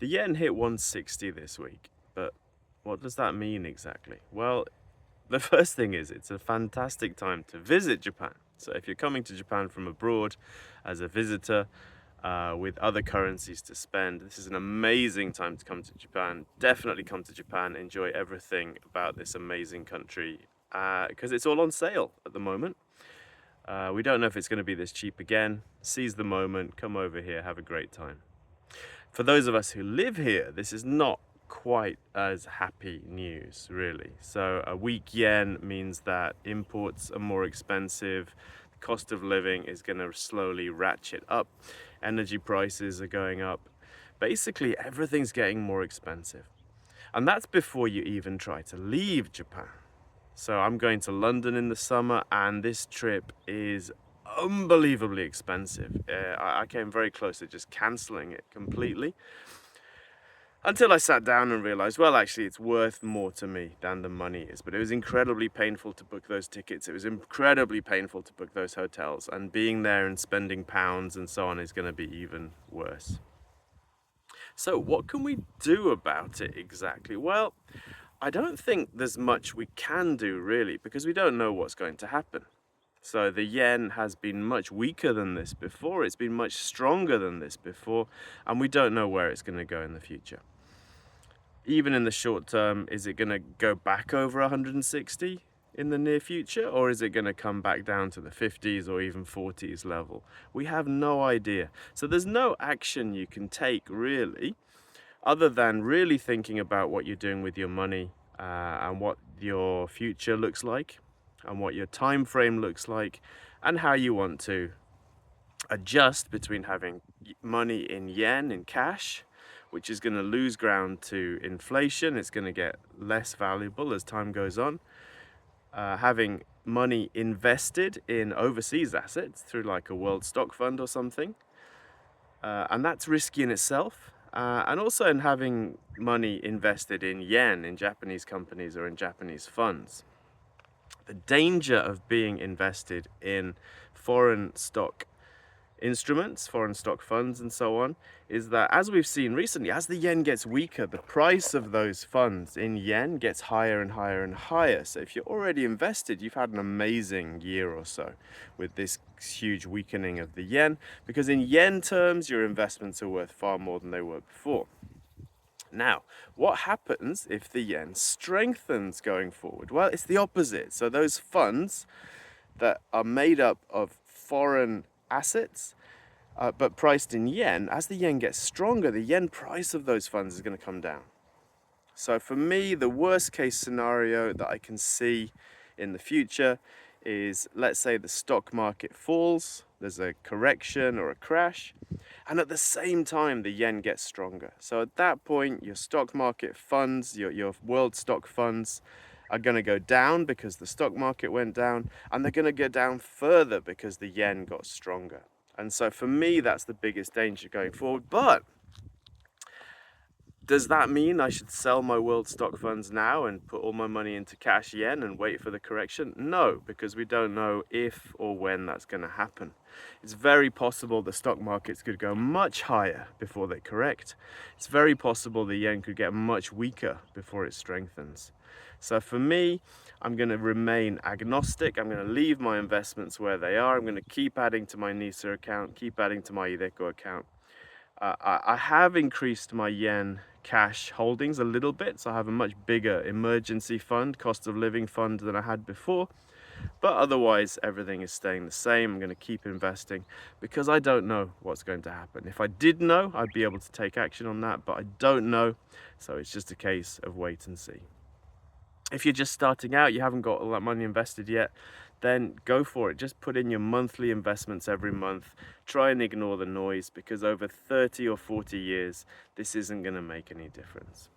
The yen hit 160 this week, but what does that mean exactly? Well, the first thing is it's a fantastic time to visit Japan. So if you're coming to Japan from abroad as a visitor with other currencies to spend, this is an amazing time to come to Japan. Definitely come to Japan, enjoy everything about this amazing country because it's all on sale at the moment. We don't know if it's going to be this cheap again. Seize the moment, come over here, have a great time. For those of us who live here, this is not quite as happy news, really. So a weak yen means that imports are more expensive, the cost of living is going to slowly ratchet up, energy prices are going up. Basically, everything's getting more expensive. And that's before you even try to leave Japan. So I'm going to London in the summer, and this trip is unbelievably expensive. I came very close to just cancelling it completely until I sat down and realized, well, actually, it's worth more to me than the money is. But it was incredibly painful to book those tickets. It was incredibly painful to book those hotels. And being there and spending pounds and so on is going to be even worse. So what can we do about it exactly? Well, I don't think there's much we can do really, because we don't know what's going to happen. So the yen has been much weaker than this before, it's been much stronger than this before, and we don't know where it's going to go in the future. Even in the short term, is it going to go back over 160 in the near future, or is it going to come back down to the 50s or even 40s level? We have no idea. So there's no action you can take really, other than really thinking about what you're doing with your money and what your future looks like and what your time frame looks like and how you want to adjust between having money in yen, in cash, which is going to lose ground to inflation. It's going to get less valuable as time goes on. Having money invested in overseas assets through like a world stock fund or something. And that's risky in itself. And also in having money invested in yen, in Japanese companies or in Japanese funds. The danger of being invested in foreign stock instruments, foreign stock funds and so on, is that as we've seen recently, as the yen gets weaker, the price of those funds in yen gets higher and higher and higher. So if you're already invested, you've had an amazing year or so with this huge weakening of the yen, because in yen terms, your investments are worth far more than they were before. Now, what happens if the yen strengthens going forward? Well, it's the opposite. So those funds that are made up of foreign assets, but priced in yen, as the yen gets stronger, the yen price of those funds is going to come down. So for me, the worst case scenario that I can see in the future is, let's say the stock market falls, there's a correction or a crash, and at the same time the yen gets stronger. So at that point, your stock market funds, your world stock funds, are going to go down because the stock market went down, and they're going to go down further because the yen got stronger. And so for me, that's the biggest danger going forward. But does that mean I should sell my world stock funds now and put all my money into cash yen and wait for the correction? No, because we don't know if or when that's going to happen. It's very possible the stock markets could go much higher before they correct. It's very possible the yen could get much weaker before it strengthens. So for me, I'm going to remain agnostic. I'm going to leave my investments where they are. I'm going to keep adding to my NISA account, keep adding to my iDeCo account. I have increased my yen cash holdings a little bit, so I have a much bigger emergency fund, cost of living fund than I had before. But otherwise, everything is staying the same. I'm going to keep investing because I don't know what's going to happen. If I did know, I'd be able to take action on that, but I don't know. So it's just a case of wait and see. If you're just starting out, you haven't got all that money invested yet, then go for it. Just put in your monthly investments every month. Try and ignore the noise, because over 30 or 40 years, this isn't going to make any difference.